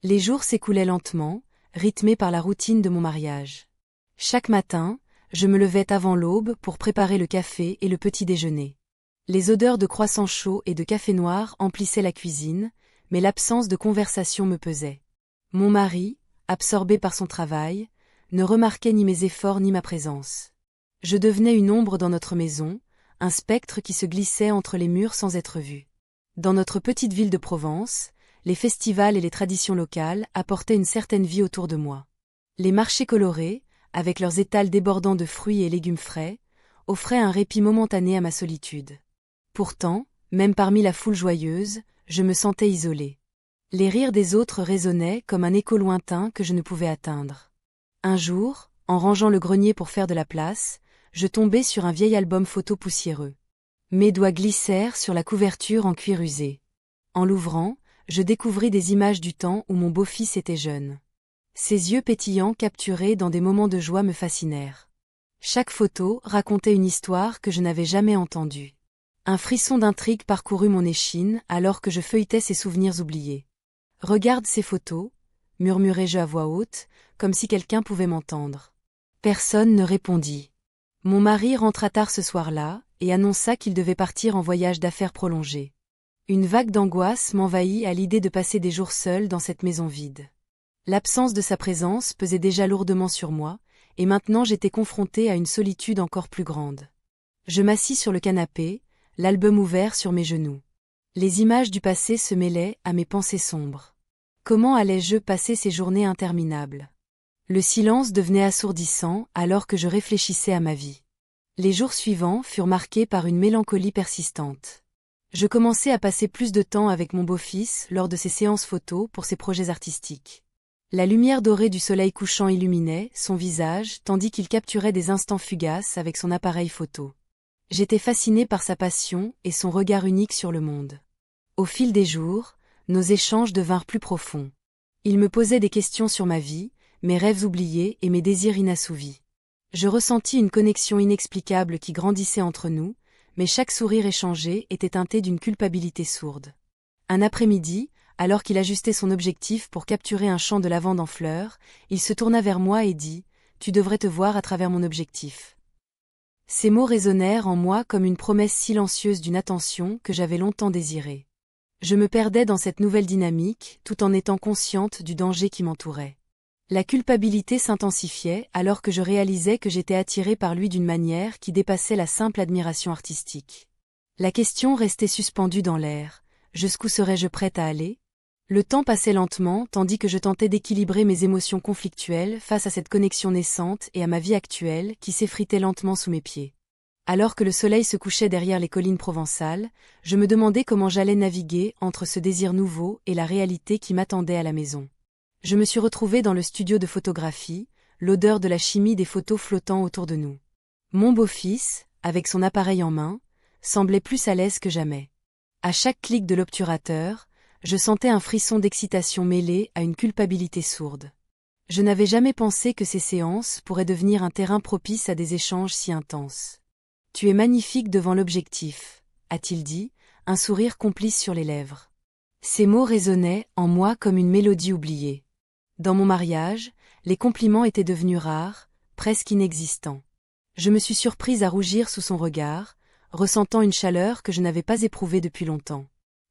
Les jours s'écoulaient lentement, rythmés par la routine de mon mariage. Chaque matin, je me levais avant l'aube pour préparer le café et le petit déjeuner. Les odeurs de croissants chauds et de café noir emplissaient la cuisine, mais l'absence de conversation me pesait. Mon mari, absorbé par son travail, ne remarquait ni mes efforts ni ma présence. Je devenais une ombre dans notre maison, un spectre qui se glissait entre les murs sans être vu. Dans notre petite ville de Provence, les festivals et les traditions locales apportaient une certaine vie autour de moi. Les marchés colorés, avec leurs étals débordant de fruits et légumes frais, offraient un répit momentané à ma solitude. Pourtant, même parmi la foule joyeuse, je me sentais isolée. Les rires des autres résonnaient comme un écho lointain que je ne pouvais atteindre. Un jour, en rangeant le grenier pour faire de la place, je tombai sur un vieil album photo poussiéreux. Mes doigts glissèrent sur la couverture en cuir usé. En l'ouvrant, je découvris des images du temps où mon beau-fils était jeune. Ses yeux pétillants capturés dans des moments de joie me fascinèrent. Chaque photo racontait une histoire que je n'avais jamais entendue. Un frisson d'intrigue parcourut mon échine alors que je feuilletais ces souvenirs oubliés. « Regarde ces photos » murmurai-je à voix haute, comme si quelqu'un pouvait m'entendre. Personne ne répondit. Mon mari rentra tard ce soir-là et annonça qu'il devait partir en voyage d'affaires prolongé. Une vague d'angoisse m'envahit à l'idée de passer des jours seul dans cette maison vide. L'absence de sa présence pesait déjà lourdement sur moi, et maintenant j'étais confrontée à une solitude encore plus grande. Je m'assis sur le canapé, l'album ouvert sur mes genoux. Les images du passé se mêlaient à mes pensées sombres. Comment allais-je passer ces journées interminables? Le silence devenait assourdissant alors que je réfléchissais à ma vie. Les jours suivants furent marqués par une mélancolie persistante. Je commençais à passer plus de temps avec mon beau-fils lors de ses séances photos pour ses projets artistiques. La lumière dorée du soleil couchant illuminait son visage tandis qu'il capturait des instants fugaces avec son appareil photo. J'étais fascinée par sa passion et son regard unique sur le monde. Au fil des jours, nos échanges devinrent plus profonds. Il me posait des questions sur ma vie, mes rêves oubliés et mes désirs inassouvis. Je ressentis une connexion inexplicable qui grandissait entre nous, mais chaque sourire échangé était teinté d'une culpabilité sourde. Un après-midi, alors qu'il ajustait son objectif pour capturer un champ de lavande en fleurs, il se tourna vers moi et dit « Tu devrais te voir à travers mon objectif ». Ces mots résonnèrent en moi comme une promesse silencieuse d'une attention que j'avais longtemps désirée. Je me perdais dans cette nouvelle dynamique, tout en étant consciente du danger qui m'entourait. La culpabilité s'intensifiait alors que je réalisais que j'étais attirée par lui d'une manière qui dépassait la simple admiration artistique. La question restait suspendue dans l'air. Jusqu'où serais-je prête à aller? Le temps passait lentement tandis que je tentais d'équilibrer mes émotions conflictuelles face à cette connexion naissante et à ma vie actuelle qui s'effritait lentement sous mes pieds. Alors que le soleil se couchait derrière les collines provençales, je me demandais comment j'allais naviguer entre ce désir nouveau et la réalité qui m'attendait à la maison. Je me suis retrouvée dans le studio de photographie, l'odeur de la chimie des photos flottant autour de nous. Mon beau-fils, avec son appareil en main, semblait plus à l'aise que jamais. À chaque clic de l'obturateur, je sentais un frisson d'excitation mêlé à une culpabilité sourde. Je n'avais jamais pensé que ces séances pourraient devenir un terrain propice à des échanges si intenses. « Tu es magnifique devant l'objectif », a-t-il dit, un sourire complice sur les lèvres. Ces mots résonnaient en moi comme une mélodie oubliée. Dans mon mariage, les compliments étaient devenus rares, presque inexistants. Je me suis surprise à rougir sous son regard, ressentant une chaleur que je n'avais pas éprouvée depuis longtemps.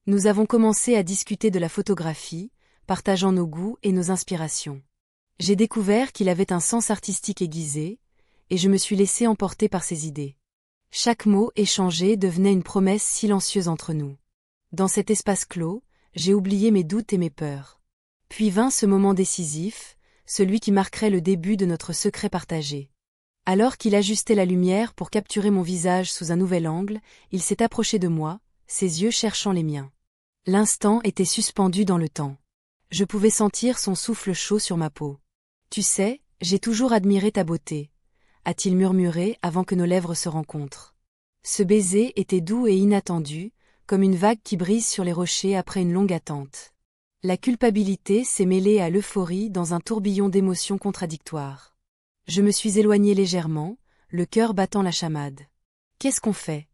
Nous avons commencé à discuter de la photographie, partageant nos goûts et nos inspirations. J'ai découvert qu'il avait un sens artistique aiguisé, et je me suis laissée emporter par ses idées. Chaque mot échangé devenait une promesse silencieuse entre nous. Dans cet espace clos, j'ai oublié mes doutes et mes peurs. Puis vint ce moment décisif, celui qui marquerait le début de notre secret partagé. Alors qu'il ajustait la lumière pour capturer mon visage sous un nouvel angle, il s'est approché de moi, ses yeux cherchant les miens. L'instant était suspendu dans le temps. Je pouvais sentir son souffle chaud sur ma peau. « Tu sais, j'ai toujours admiré ta beauté », a-t-il murmuré avant que nos lèvres se rencontrent. Ce baiser était doux et inattendu, comme une vague qui brise sur les rochers après une longue attente. La culpabilité s'est mêlée à l'euphorie dans un tourbillon d'émotions contradictoires. Je me suis éloignée légèrement, le cœur battant la chamade. « Qu'est-ce qu'on fait ?»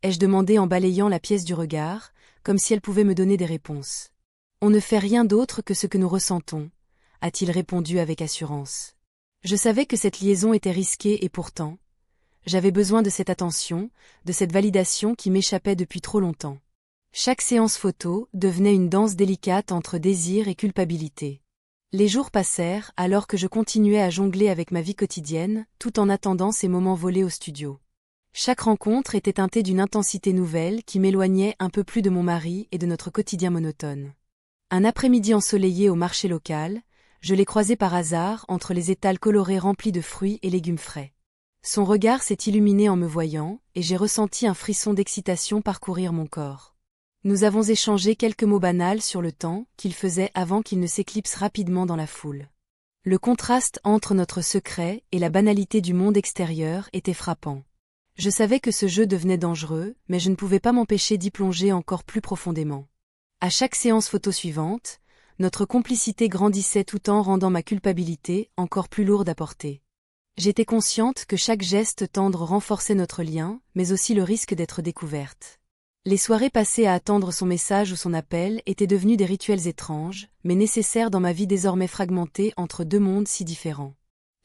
ai-je demandé en balayant la pièce du regard, comme si elle pouvait me donner des réponses. « On ne fait rien d'autre que ce que nous ressentons, a-t-il répondu avec assurance. Je savais que cette liaison était risquée et pourtant, j'avais besoin de cette attention, de cette validation qui m'échappait depuis trop longtemps. Chaque séance photo devenait une danse délicate entre désir et culpabilité. Les jours passèrent alors que je continuais à jongler avec ma vie quotidienne, tout en attendant ces moments volés au studio. Chaque rencontre était teintée d'une intensité nouvelle qui m'éloignait un peu plus de mon mari et de notre quotidien monotone. Un après-midi ensoleillé au marché local, je l'ai croisé par hasard entre les étals colorés remplis de fruits et légumes frais. Son regard s'est illuminé en me voyant, et j'ai ressenti un frisson d'excitation parcourir mon corps. Nous avons échangé quelques mots banals sur le temps qu'il faisait avant qu'il ne s'éclipse rapidement dans la foule. Le contraste entre notre secret et la banalité du monde extérieur était frappant. Je savais que ce jeu devenait dangereux, mais je ne pouvais pas m'empêcher d'y plonger encore plus profondément. À chaque séance photo suivante, notre complicité grandissait tout en rendant ma culpabilité encore plus lourde à porter. J'étais consciente que chaque geste tendre renforçait notre lien, mais aussi le risque d'être découverte. Les soirées passées à attendre son message ou son appel étaient devenues des rituels étranges, mais nécessaires dans ma vie désormais fragmentée entre deux mondes si différents.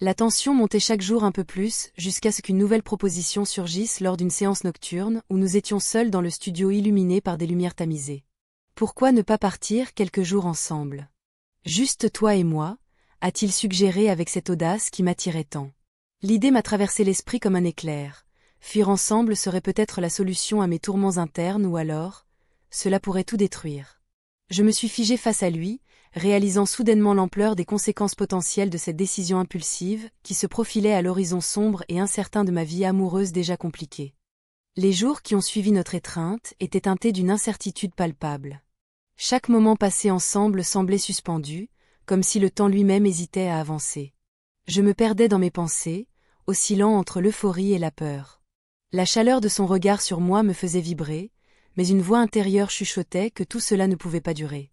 La tension montait chaque jour un peu plus, jusqu'à ce qu'une nouvelle proposition surgisse lors d'une séance nocturne où nous étions seuls dans le studio illuminé par des lumières tamisées. Pourquoi ne pas partir quelques jours ensemble? Juste toi et moi, a-t-il suggéré avec cette audace qui m'attirait tant. L'idée m'a traversé l'esprit comme un éclair. Fuir ensemble serait peut-être la solution à mes tourments internes ou alors, cela pourrait tout détruire. Je me suis figée face à lui, réalisant soudainement l'ampleur des conséquences potentielles de cette décision impulsive qui se profilait à l'horizon sombre et incertain de ma vie amoureuse déjà compliquée. Les jours qui ont suivi notre étreinte étaient teintés d'une incertitude palpable. Chaque moment passé ensemble semblait suspendu, comme si le temps lui-même hésitait à avancer. Je me perdais dans mes pensées, oscillant entre l'euphorie et la peur. La chaleur de son regard sur moi me faisait vibrer, mais une voix intérieure chuchotait que tout cela ne pouvait pas durer.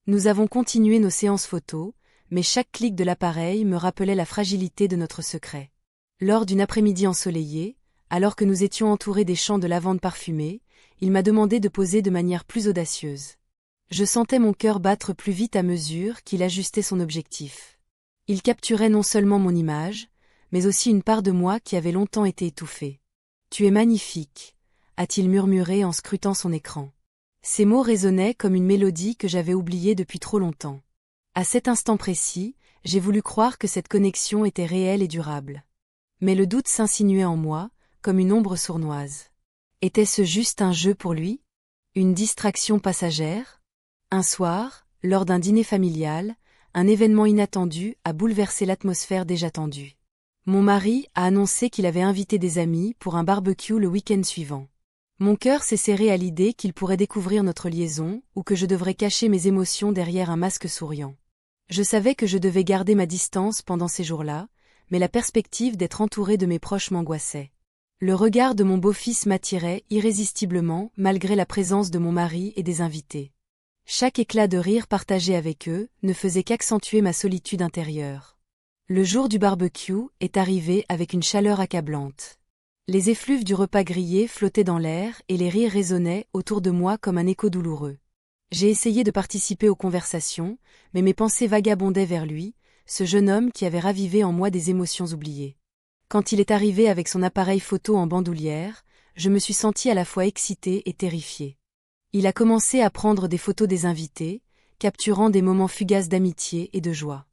Nous avons continué nos séances photos, mais chaque clic de l'appareil me rappelait la fragilité de notre secret. Lors d'une après-midi ensoleillée, alors que nous étions entourés des champs de lavande parfumés, il m'a demandé de poser de manière plus audacieuse. Je sentais mon cœur battre plus vite à mesure qu'il ajustait son objectif. Il capturait non seulement mon image, mais aussi une part de moi qui avait longtemps été étouffée. « Tu es magnifique », a-t-il murmuré en scrutant son écran. Ces mots résonnaient comme une mélodie que j'avais oubliée depuis trop longtemps. À cet instant précis, j'ai voulu croire que cette connexion était réelle et durable. Mais le doute s'insinuait en moi, comme une ombre sournoise. Était-ce juste un jeu pour lui? Une distraction passagère? Un soir, lors d'un dîner familial, un événement inattendu a bouleversé l'atmosphère déjà tendue. Mon mari a annoncé qu'il avait invité des amis pour un barbecue le week-end suivant. Mon cœur s'est serré à l'idée qu'il pourrait découvrir notre liaison ou que je devrais cacher mes émotions derrière un masque souriant. Je savais que je devais garder ma distance pendant ces jours-là, mais la perspective d'être entouré de mes proches m'angoissait. Le regard de mon beau-fils m'attirait irrésistiblement malgré la présence de mon mari et des invités. Chaque éclat de rire partagé avec eux ne faisait qu'accentuer ma solitude intérieure. Le jour du barbecue est arrivé avec une chaleur accablante. Les effluves du repas grillé flottaient dans l'air et les rires résonnaient autour de moi comme un écho douloureux. J'ai essayé de participer aux conversations, mais mes pensées vagabondaient vers lui, ce jeune homme qui avait ravivé en moi des émotions oubliées. Quand il est arrivé avec son appareil photo en bandoulière, je me suis sentie à la fois excitée et terrifiée. Il a commencé à prendre des photos des invités, capturant des moments fugaces d'amitié et de joie.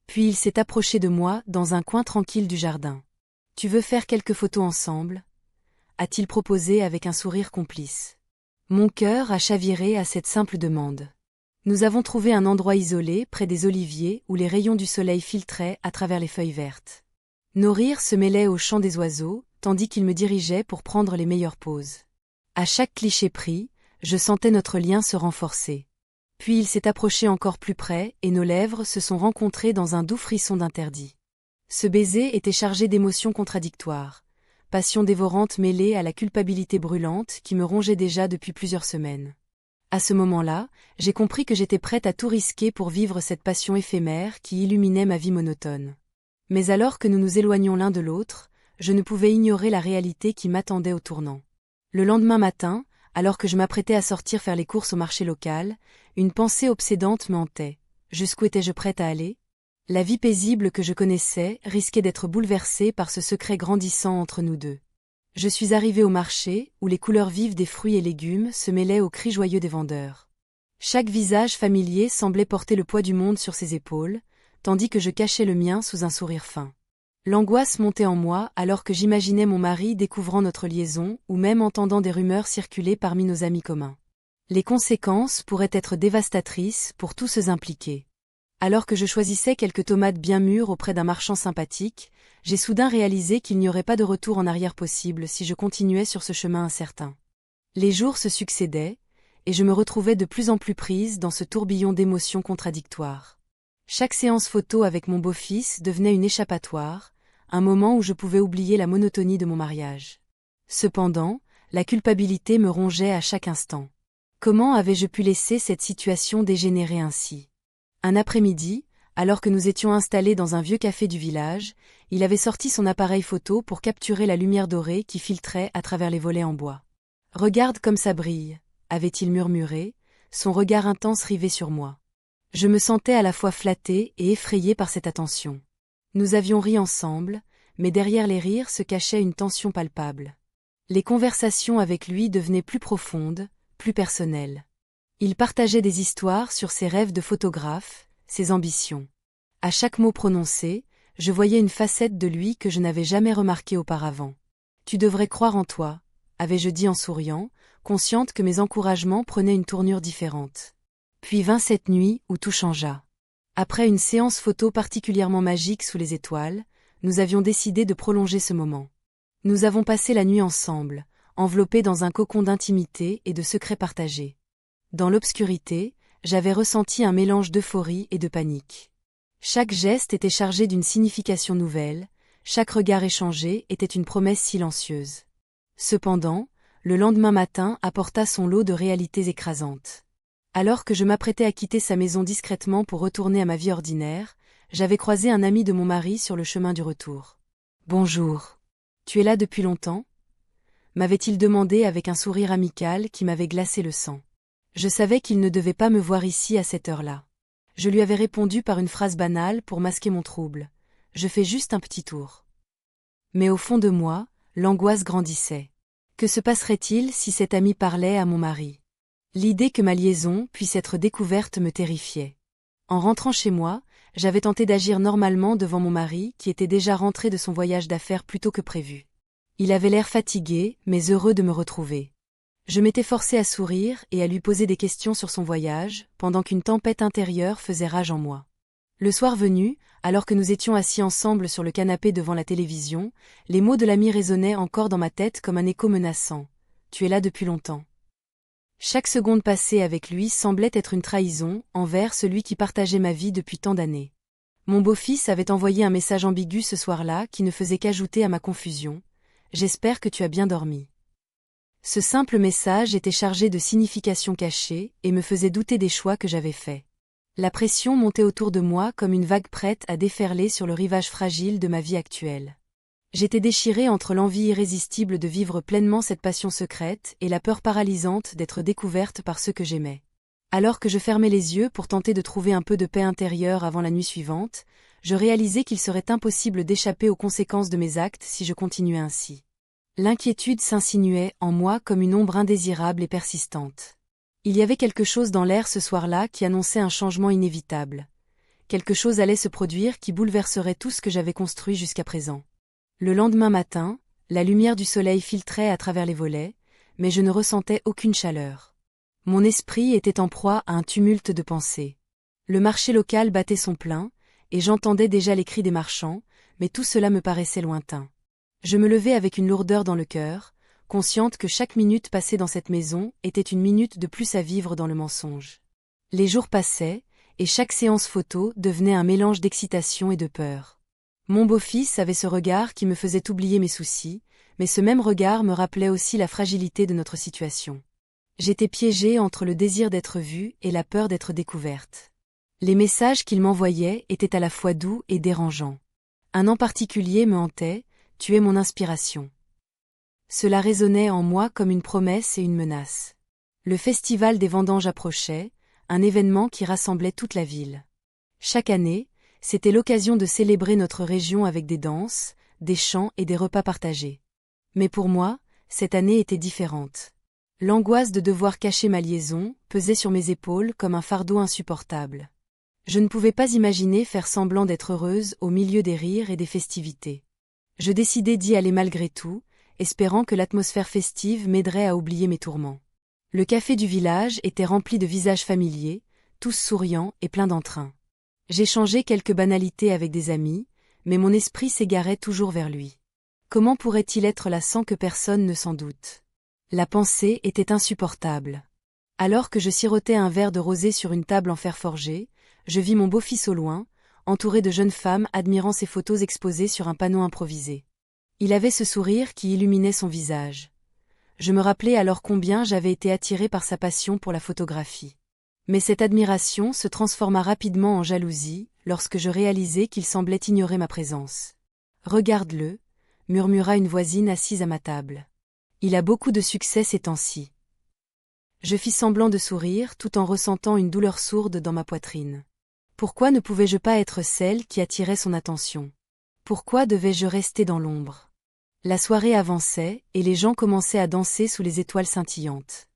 Puis il s'est approché de moi dans un coin tranquille du jardin. « Tu veux faire quelques photos ensemble ?» a-t-il proposé avec un sourire complice. Mon cœur a chaviré à cette simple demande. Nous avons trouvé un endroit isolé près des oliviers où les rayons du soleil filtraient à travers les feuilles vertes. Nos rires se mêlaient au chant des oiseaux, tandis qu'il me dirigeait pour prendre les meilleures poses. À chaque cliché pris, je sentais notre lien se renforcer. Puis il s'est approché encore plus près et nos lèvres se sont rencontrées dans un doux frisson d'interdit. Ce baiser était chargé d'émotions contradictoires, passion dévorante mêlée à la culpabilité brûlante qui me rongeait déjà depuis plusieurs semaines. À ce moment-là, j'ai compris que j'étais prête à tout risquer pour vivre cette passion éphémère qui illuminait ma vie monotone. Mais alors que nous nous éloignions l'un de l'autre, je ne pouvais ignorer la réalité qui m'attendait au tournant. Le lendemain matin, Alors que je m'apprêtais à sortir faire les courses au marché local, une pensée obsédante me hantait. Jusqu'où étais-je prête à aller? La vie paisible que je connaissais risquait d'être bouleversée par ce secret grandissant entre nous deux. Je suis arrivée au marché, où les couleurs vives des fruits et légumes se mêlaient aux cris joyeux des vendeurs. Chaque visage familier semblait porter le poids du monde sur ses épaules, tandis que je cachais le mien sous un sourire fin. L'angoisse montait en moi alors que j'imaginais mon mari découvrant notre liaison ou même entendant des rumeurs circuler parmi nos amis communs. Les conséquences pourraient être dévastatrices pour tous ceux impliqués. Alors que je choisissais quelques tomates bien mûres auprès d'un marchand sympathique, j'ai soudain réalisé qu'il n'y aurait pas de retour en arrière possible si je continuais sur ce chemin incertain. Les jours se succédaient, et je me retrouvais de plus en plus prise dans ce tourbillon d'émotions contradictoires. Chaque séance photo avec mon beau-fils devenait une échappatoire, un moment où je pouvais oublier la monotonie de mon mariage. Cependant, la culpabilité me rongeait à chaque instant. Comment avais-je pu laisser cette situation dégénérer ainsi? Un après-midi, alors que nous étions installés dans un vieux café du village, il avait sorti son appareil photo pour capturer la lumière dorée qui filtrait à travers les volets en bois. « Regarde comme ça brille », avait-il murmuré, son regard intense rivé sur moi. Je me sentais à la fois flattée et effrayée par cette attention. Nous avions ri ensemble, mais derrière les rires se cachait une tension palpable. Les conversations avec lui devenaient plus profondes, plus personnelles. Il partageait des histoires sur ses rêves de photographe, ses ambitions. À chaque mot prononcé, je voyais une facette de lui que je n'avais jamais remarquée auparavant. « Tu devrais croire en toi », avais-je dit en souriant, consciente que mes encouragements prenaient une tournure différente. Puis vint cette nuit où tout changea. Après une séance photo particulièrement magique sous les étoiles, nous avions décidé de prolonger ce moment. Nous avons passé la nuit ensemble, enveloppés dans un cocon d'intimité et de secrets partagés. Dans l'obscurité, j'avais ressenti un mélange d'euphorie et de panique. Chaque geste était chargé d'une signification nouvelle, chaque regard échangé était une promesse silencieuse. Cependant, le lendemain matin apporta son lot de réalités écrasantes. Alors que je m'apprêtais à quitter sa maison discrètement pour retourner à ma vie ordinaire, j'avais croisé un ami de mon mari sur le chemin du retour. « Bonjour. Tu es là depuis longtemps ?» m'avait-il demandé avec un sourire amical qui m'avait glacé le sang. Je savais qu'il ne devait pas me voir ici à cette heure-là. Je lui avais répondu par une phrase banale pour masquer mon trouble. « Je fais juste un petit tour. » Mais au fond de moi, l'angoisse grandissait. Que se passerait-il si cet ami parlait à mon mari? L'idée que ma liaison puisse être découverte me terrifiait. En rentrant chez moi, j'avais tenté d'agir normalement devant mon mari qui était déjà rentré de son voyage d'affaires plus tôt que prévu. Il avait l'air fatigué, mais heureux de me retrouver. Je m'étais forcée à sourire et à lui poser des questions sur son voyage, pendant qu'une tempête intérieure faisait rage en moi. Le soir venu, alors que nous étions assis ensemble sur le canapé devant la télévision, les mots de l'ami résonnaient encore dans ma tête comme un écho menaçant. « Tu es là depuis longtemps. » Chaque seconde passée avec lui semblait être une trahison envers celui qui partageait ma vie depuis tant d'années. Mon beau-fils avait envoyé un message ambigu ce soir-là qui ne faisait qu'ajouter à ma confusion. « J'espère que tu as bien dormi. » Ce simple message était chargé de significations cachées et me faisait douter des choix que j'avais faits. La pression montait autour de moi comme une vague prête à déferler sur le rivage fragile de ma vie actuelle. J'étais déchirée entre l'envie irrésistible de vivre pleinement cette passion secrète et la peur paralysante d'être découverte par ceux que j'aimais. Alors que je fermais les yeux pour tenter de trouver un peu de paix intérieure avant la nuit suivante, je réalisais qu'il serait impossible d'échapper aux conséquences de mes actes si je continuais ainsi. L'inquiétude s'insinuait en moi comme une ombre indésirable et persistante. Il y avait quelque chose dans l'air ce soir-là qui annonçait un changement inévitable. Quelque chose allait se produire qui bouleverserait tout ce que j'avais construit jusqu'à présent. Le lendemain matin, la lumière du soleil filtrait à travers les volets, mais je ne ressentais aucune chaleur. Mon esprit était en proie à un tumulte de pensées. Le marché local battait son plein, et j'entendais déjà les cris des marchands, mais tout cela me paraissait lointain. Je me levai avec une lourdeur dans le cœur, consciente que chaque minute passée dans cette maison était une minute de plus à vivre dans le mensonge. Les jours passaient, et chaque séance photo devenait un mélange d'excitation et de peur. Mon beau-fils avait ce regard qui me faisait oublier mes soucis, mais ce même regard me rappelait aussi la fragilité de notre situation. J'étais piégée entre le désir d'être vue et la peur d'être découverte. Les messages qu'il m'envoyait étaient à la fois doux et dérangeants. Un en particulier me hantait, « Tu es mon inspiration. Cela résonnait en moi comme une promesse et une menace. Le festival des vendanges approchait, un événement qui rassemblait toute la ville. Chaque année, c'était l'occasion de célébrer notre région avec des danses, des chants et des repas partagés. Mais pour moi, cette année était différente. L'angoisse de devoir cacher ma liaison pesait sur mes épaules comme un fardeau insupportable. Je ne pouvais pas imaginer faire semblant d'être heureuse au milieu des rires et des festivités. Je décidai d'y aller malgré tout, espérant que l'atmosphère festive m'aiderait à oublier mes tourments. Le café du village était rempli de visages familiers, tous souriants et pleins d'entrain. J'échangeais quelques banalités avec des amis, mais mon esprit s'égarait toujours vers lui. Comment pourrait-il être là sans que personne ne s'en doute? La pensée était insupportable. Alors que je sirotais un verre de rosé sur une table en fer forgé, je vis mon beau-fils au loin, entouré de jeunes femmes admirant ses photos exposées sur un panneau improvisé. Il avait ce sourire qui illuminait son visage. Je me rappelais alors combien j'avais été attirée par sa passion pour la photographie. Mais cette admiration se transforma rapidement en jalousie, lorsque je réalisai qu'il semblait ignorer ma présence. « Regarde-le » murmura une voisine assise à ma table. « Il a beaucoup de succès ces temps-ci. » Je fis semblant de sourire tout en ressentant une douleur sourde dans ma poitrine. Pourquoi ne pouvais-je pas être celle qui attirait son attention? Pourquoi devais-je rester dans l'ombre? La soirée avançait, et les gens commençaient à danser sous les étoiles scintillantes.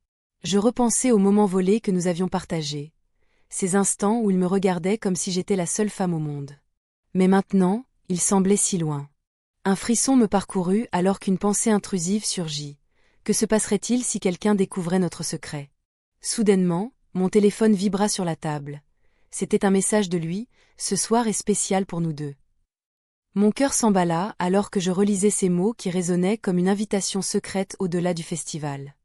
Je repensais aux moments volés que nous avions partagés, ces instants où il me regardait comme si j'étais la seule femme au monde. Mais maintenant, il semblait si loin. Un frisson me parcourut alors qu'une pensée intrusive surgit. Que se passerait-il si quelqu'un découvrait notre secret? Soudainement, mon téléphone vibra sur la table. C'était un message de lui, ce soir est spécial pour nous deux. Mon cœur s'emballa alors que je relisais ces mots qui résonnaient comme une invitation secrète au-delà du festival.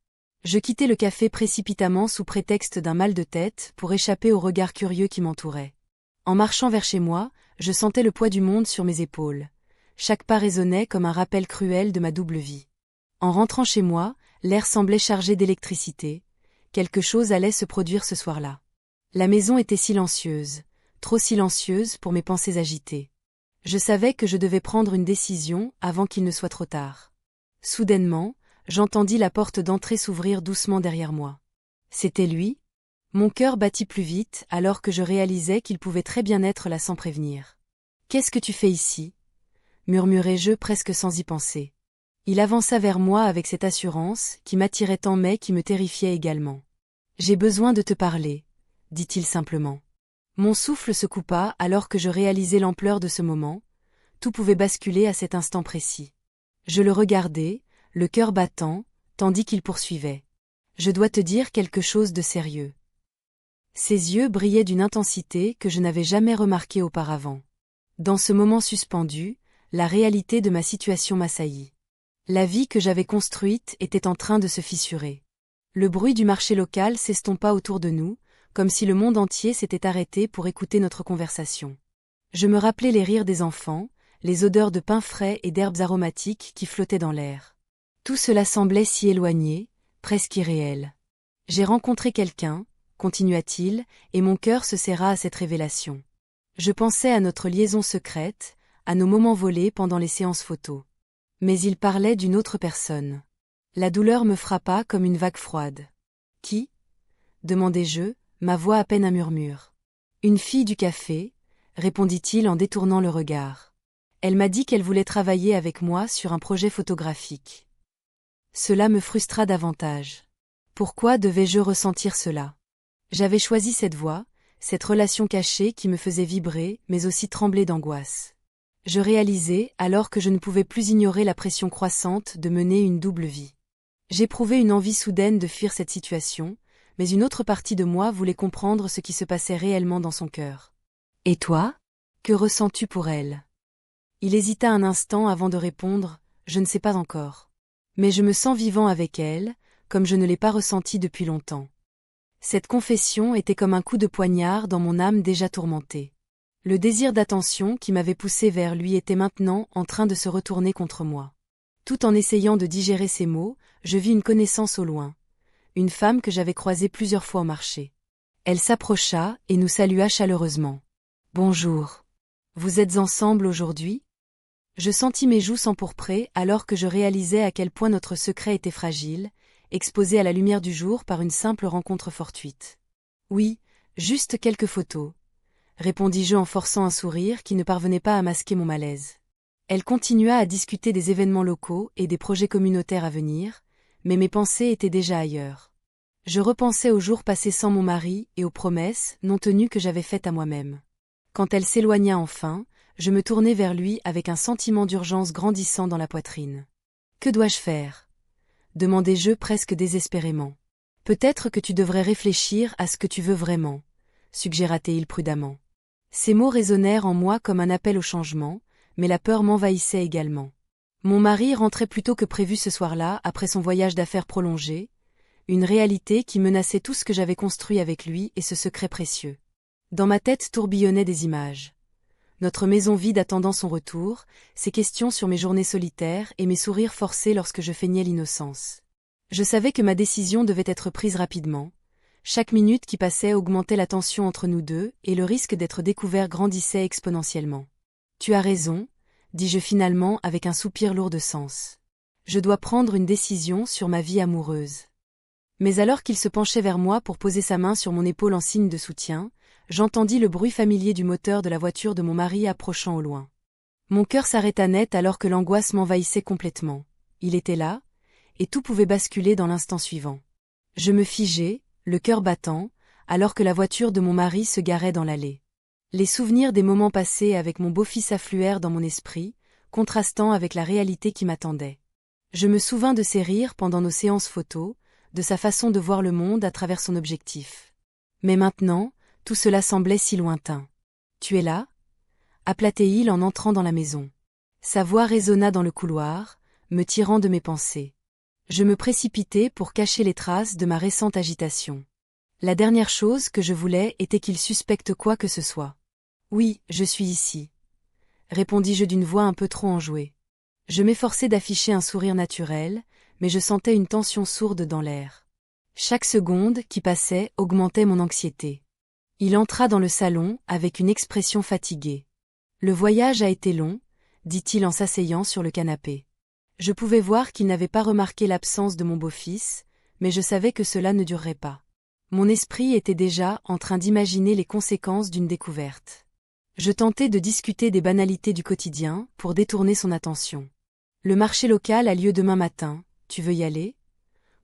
Je quittai le café précipitamment sous prétexte d'un mal de tête pour échapper aux regards curieux qui m'entouraient. En marchant vers chez moi, je sentais le poids du monde sur mes épaules. Chaque pas résonnait comme un rappel cruel de ma double vie. En rentrant chez moi, l'air semblait chargé d'électricité. Quelque chose allait se produire ce soir-là. La maison était silencieuse, trop silencieuse pour mes pensées agitées. Je savais que je devais prendre une décision avant qu'il ne soit trop tard. Soudainement, j'entendis la porte d'entrée s'ouvrir doucement derrière moi. C'était lui? Mon cœur battit plus vite alors que je réalisais qu'il pouvait très bien être là sans prévenir. « Qu'est-ce que tu fais ici » murmurai-je presque sans y penser. Il avança vers moi avec cette assurance qui m'attirait tant mais qui me terrifiait également. « J'ai besoin de te parler » dit-il simplement. Mon souffle se coupa alors que je réalisais l'ampleur de ce moment. Tout pouvait basculer à cet instant précis. Je le regardais, le cœur battant, tandis qu'il poursuivait. « Je dois te dire quelque chose de sérieux. » Ses yeux brillaient d'une intensité que je n'avais jamais remarquée auparavant. Dans ce moment suspendu, la réalité de ma situation m'assaillit. La vie que j'avais construite était en train de se fissurer. Le bruit du marché local s'estompa autour de nous, comme si le monde entier s'était arrêté pour écouter notre conversation. Je me rappelais les rires des enfants, les odeurs de pain frais et d'herbes aromatiques qui flottaient dans l'air. Tout cela semblait si éloigné, presque irréel. « J'ai rencontré quelqu'un » continua-t-il, et mon cœur se serra à cette révélation. Je pensais à notre liaison secrète, à nos moments volés pendant les séances photos. Mais il parlait d'une autre personne. La douleur me frappa comme une vague froide. « Qui » demandai-je, ma voix à peine un murmure. « Une fille du café » répondit-il en détournant le regard. Elle m'a dit qu'elle voulait travailler avec moi sur un projet photographique. Cela me frustra davantage. Pourquoi devais-je ressentir cela? J'avais choisi cette voie, cette relation cachée qui me faisait vibrer mais aussi trembler d'angoisse. Je réalisais alors que je ne pouvais plus ignorer la pression croissante de mener une double vie. J'éprouvais une envie soudaine de fuir cette situation, mais une autre partie de moi voulait comprendre ce qui se passait réellement dans son cœur. « Et toi? Que ressens-tu pour elle ?» Il hésita un instant avant de répondre « Je ne sais pas encore. Mais je me sens vivant avec elle, comme je ne l'ai pas ressenti depuis longtemps. » Cette confession était comme un coup de poignard dans mon âme déjà tourmentée. Le désir d'attention qui m'avait poussé vers lui était maintenant en train de se retourner contre moi. Tout en essayant de digérer ces mots, je vis une connaissance au loin. Une femme que j'avais croisée plusieurs fois au marché. Elle s'approcha et nous salua chaleureusement. « Bonjour. Vous êtes ensemble aujourd'hui ?» Je sentis mes joues s'empourprer alors que je réalisais à quel point notre secret était fragile, exposé à la lumière du jour par une simple rencontre fortuite. Oui, juste quelques photos, répondis-je en forçant un sourire qui ne parvenait pas à masquer mon malaise. Elle continua à discuter des événements locaux et des projets communautaires à venir, mais mes pensées étaient déjà ailleurs. Je repensais aux jours passés sans mon mari et aux promesses non tenues que j'avais faites à moi-même. Quand elle s'éloigna enfin, je me tournai vers lui avec un sentiment d'urgence grandissant dans la poitrine. « Que dois-je faire » demandai-je presque désespérément. « Peut-être que tu devrais réfléchir à ce que tu veux vraiment, » suggéra-t-il prudemment. Ces mots résonnèrent en moi comme un appel au changement, mais la peur m'envahissait également. Mon mari rentrait plus tôt que prévu ce soir-là après son voyage d'affaires prolongé, une réalité qui menaçait tout ce que j'avais construit avec lui et ce secret précieux. Dans ma tête tourbillonnaient des images. Notre maison vide attendant son retour, ses questions sur mes journées solitaires et mes sourires forcés lorsque je feignais l'innocence. Je savais que ma décision devait être prise rapidement. Chaque minute qui passait augmentait la tension entre nous deux et le risque d'être découvert grandissait exponentiellement. « Tu as raison », dis-je finalement avec un soupir lourd de sens. « Je dois prendre une décision sur ma vie amoureuse. » Mais alors qu'il se penchait vers moi pour poser sa main sur mon épaule en signe de soutien, j'entendis le bruit familier du moteur de la voiture de mon mari approchant au loin. Mon cœur s'arrêta net alors que l'angoisse m'envahissait complètement. Il était là, et tout pouvait basculer dans l'instant suivant. Je me figeai, le cœur battant, alors que la voiture de mon mari se garait dans l'allée. Les souvenirs des moments passés avec mon beau-fils affluèrent dans mon esprit, contrastant avec la réalité qui m'attendait. Je me souvins de ses rires pendant nos séances photos, de sa façon de voir le monde à travers son objectif. Mais maintenant, tout cela semblait si lointain. « Tu es là » appela-t-il en entrant dans la maison. Sa voix résonna dans le couloir, me tirant de mes pensées. Je me précipitai pour cacher les traces de ma récente agitation. La dernière chose que je voulais était qu'il suspecte quoi que ce soit. « Oui, je suis ici », répondis-je d'une voix un peu trop enjouée. Je m'efforçai d'afficher un sourire naturel, mais je sentais une tension sourde dans l'air. Chaque seconde qui passait augmentait mon anxiété. Il entra dans le salon avec une expression fatiguée. « Le voyage a été long », dit-il en s'asseyant sur le canapé. Je pouvais voir qu'il n'avait pas remarqué l'absence de mon beau-fils, mais je savais que cela ne durerait pas. Mon esprit était déjà en train d'imaginer les conséquences d'une découverte. Je tentais de discuter des banalités du quotidien pour détourner son attention. « Le marché local a lieu demain matin, tu veux y aller ?»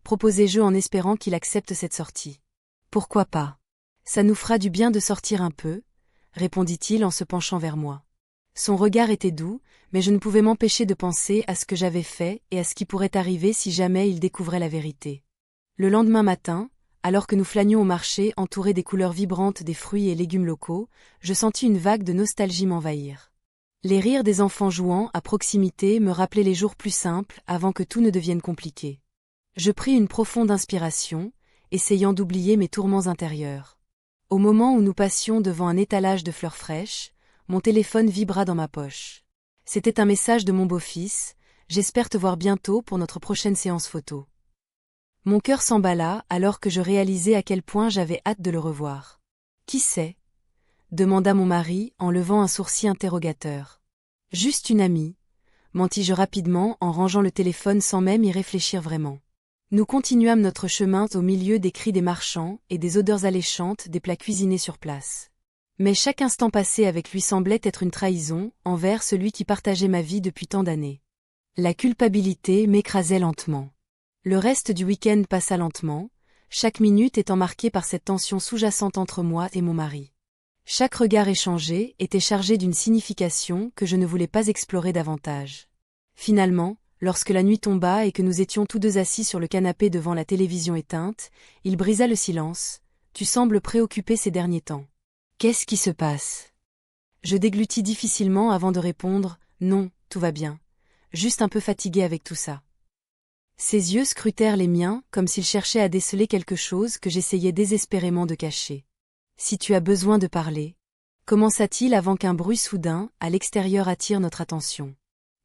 proposai-je en espérant qu'il accepte cette sortie. « Pourquoi pas ? Ça nous fera du bien de sortir un peu, » répondit-il en se penchant vers moi. Son regard était doux, mais je ne pouvais m'empêcher de penser à ce que j'avais fait et à ce qui pourrait arriver si jamais il découvrait la vérité. Le lendemain matin, alors que nous flânions au marché entourés des couleurs vibrantes des fruits et légumes locaux, je sentis une vague de nostalgie m'envahir. Les rires des enfants jouant à proximité me rappelaient les jours plus simples avant que tout ne devienne compliqué. Je pris une profonde inspiration, essayant d'oublier mes tourments intérieurs. Au moment où nous passions devant un étalage de fleurs fraîches, mon téléphone vibra dans ma poche. C'était un message de mon beau-fils, « J'espère te voir bientôt pour notre prochaine séance photo. » Mon cœur s'emballa alors que je réalisais à quel point j'avais hâte de le revoir. « Qui c'est » demanda mon mari en levant un sourcil interrogateur. « Juste une amie » mentis-je rapidement en rangeant le téléphone sans même y réfléchir vraiment. Nous continuâmes notre chemin au milieu des cris des marchands et des odeurs alléchantes des plats cuisinés sur place. Mais chaque instant passé avec lui semblait être une trahison envers celui qui partageait ma vie depuis tant d'années. La culpabilité m'écrasait lentement. Le reste du week-end passa lentement, chaque minute étant marquée par cette tension sous-jacente entre moi et mon mari. Chaque regard échangé était chargé d'une signification que je ne voulais pas explorer davantage. Finalement, lorsque la nuit tomba et que nous étions tous deux assis sur le canapé devant la télévision éteinte, il brisa le silence. « Tu sembles préoccupé ces derniers temps. Qu'est-ce qui se passe ?» Je déglutis difficilement avant de répondre « Non, tout va bien. Juste un peu fatigué avec tout ça. » Ses yeux scrutèrent les miens comme s'il cherchait à déceler quelque chose que j'essayais désespérément de cacher. « Si tu as besoin de parler » commença-t-il avant qu'un bruit soudain, à l'extérieur attire notre attention.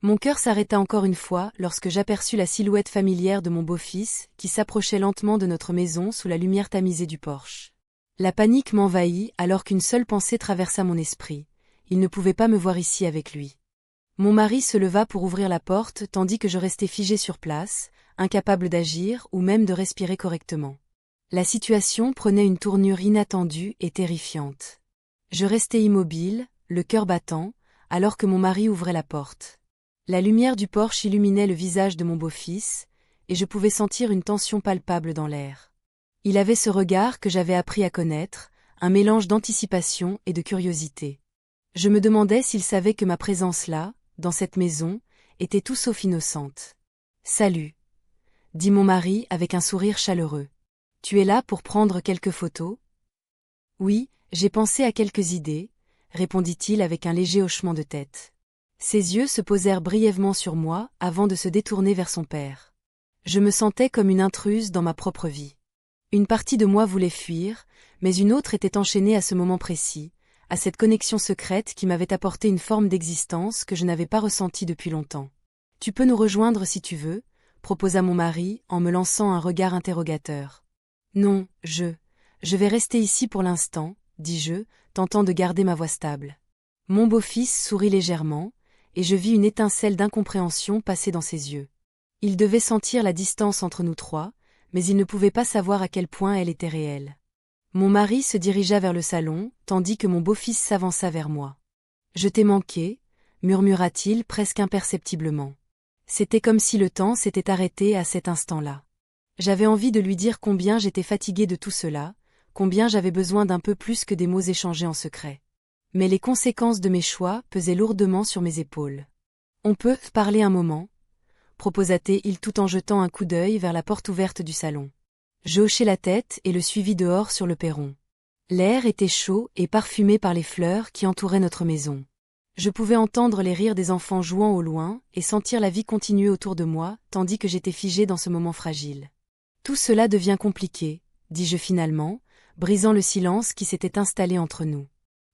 Mon cœur s'arrêta encore une fois lorsque j'aperçus la silhouette familière de mon beau-fils qui s'approchait lentement de notre maison sous la lumière tamisée du porche. La panique m'envahit alors qu'une seule pensée traversa mon esprit. Il ne pouvait pas me voir ici avec lui. Mon mari se leva pour ouvrir la porte tandis que je restais figée sur place, incapable d'agir ou même de respirer correctement. La situation prenait une tournure inattendue et terrifiante. Je restais immobile, le cœur battant, alors que mon mari ouvrait la porte. La lumière du porche illuminait le visage de mon beau-fils, et je pouvais sentir une tension palpable dans l'air. Il avait ce regard que j'avais appris à connaître, un mélange d'anticipation et de curiosité. Je me demandais s'il savait que ma présence là, dans cette maison, était tout sauf innocente. « Salut », dit mon mari avec un sourire chaleureux. « Tu es là pour prendre quelques photos ?»« Oui, j'ai pensé à quelques idées, » répondit-il avec un léger hochement de tête. Ses yeux se posèrent brièvement sur moi avant de se détourner vers son père. Je me sentais comme une intruse dans ma propre vie. Une partie de moi voulait fuir, mais une autre était enchaînée à ce moment précis, à cette connexion secrète qui m'avait apporté une forme d'existence que je n'avais pas ressentie depuis longtemps. « Tu peux nous rejoindre si tu veux », proposa mon mari en me lançant un regard interrogateur. « Non, je vais rester ici pour l'instant », dis-je, tentant de garder ma voix stable. Mon beau-fils sourit légèrement, et je vis une étincelle d'incompréhension passer dans ses yeux. Il devait sentir la distance entre nous trois, mais il ne pouvait pas savoir à quel point elle était réelle. Mon mari se dirigea vers le salon, tandis que mon beau-fils s'avança vers moi. « Je t'ai manqué », murmura-t-il presque imperceptiblement. C'était comme si le temps s'était arrêté à cet instant-là. J'avais envie de lui dire combien j'étais fatiguée de tout cela, combien j'avais besoin d'un peu plus que des mots échangés en secret. Mais les conséquences de mes choix pesaient lourdement sur mes épaules. « On peut parler un moment ?» proposa-t-il tout en jetant un coup d'œil vers la porte ouverte du salon. Je hochai la tête et le suivis dehors sur le perron. L'air était chaud et parfumé par les fleurs qui entouraient notre maison. Je pouvais entendre les rires des enfants jouant au loin et sentir la vie continuer autour de moi, tandis que j'étais figée dans ce moment fragile. « Tout cela devient compliqué », dis-je finalement, brisant le silence qui s'était installé entre nous.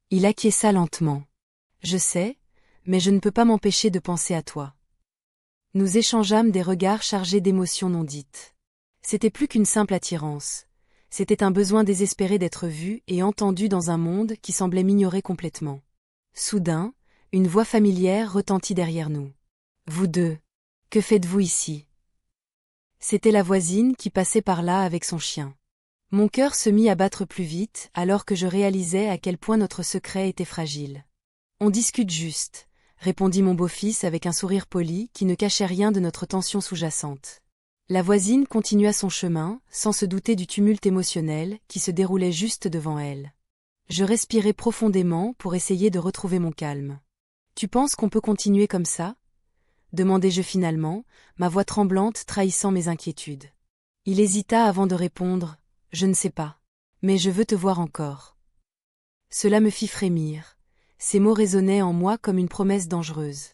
Il acquiesça lentement. « Je sais, mais je ne peux pas m'empêcher de penser à toi. » Nous échangeâmes des regards chargés d'émotions non dites. C'était plus qu'une simple attirance. C'était un besoin désespéré d'être vu et entendu dans un monde qui semblait m'ignorer complètement. Soudain, une voix familière retentit derrière nous. « Vous deux, que faites-vous ici ?» C'était la voisine qui passait par là avec son chien. Mon cœur se mit à battre plus vite alors que je réalisais à quel point notre secret était fragile. « On discute juste », répondit mon beau-fils avec un sourire poli qui ne cachait rien de notre tension sous-jacente. La voisine continua son chemin, sans se douter du tumulte émotionnel qui se déroulait juste devant elle. Je respirais profondément pour essayer de retrouver mon calme. « Tu penses qu'on peut continuer comme ça ?» demandai-je finalement, ma voix tremblante trahissant mes inquiétudes. Il hésita avant de répondre « Je ne sais pas. Mais je veux te voir encore. » Cela me fit frémir. Ces mots résonnaient en moi comme une promesse dangereuse.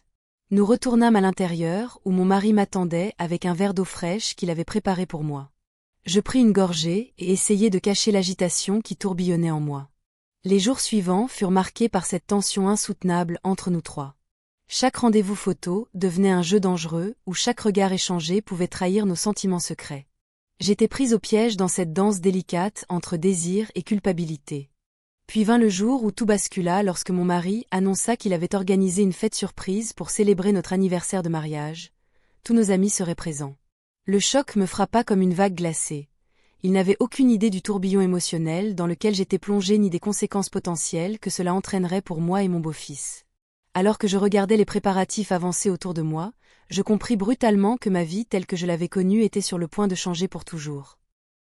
Nous retournâmes à l'intérieur où mon mari m'attendait avec un verre d'eau fraîche qu'il avait préparé pour moi. Je pris une gorgée et essayai de cacher l'agitation qui tourbillonnait en moi. Les jours suivants furent marqués par cette tension insoutenable entre nous trois. Chaque rendez-vous photo devenait un jeu dangereux où chaque regard échangé pouvait trahir nos sentiments secrets. J'étais prise au piège dans cette danse délicate entre désir et culpabilité. Puis vint le jour où tout bascula lorsque mon mari annonça qu'il avait organisé une fête surprise pour célébrer notre anniversaire de mariage. Tous nos amis seraient présents. Le choc me frappa comme une vague glacée. Il n'avait aucune idée du tourbillon émotionnel dans lequel j'étais plongée ni des conséquences potentielles que cela entraînerait pour moi et mon beau-fils. Alors que je regardais les préparatifs avancer autour de moi, je compris brutalement que ma vie telle que je l'avais connue était sur le point de changer pour toujours.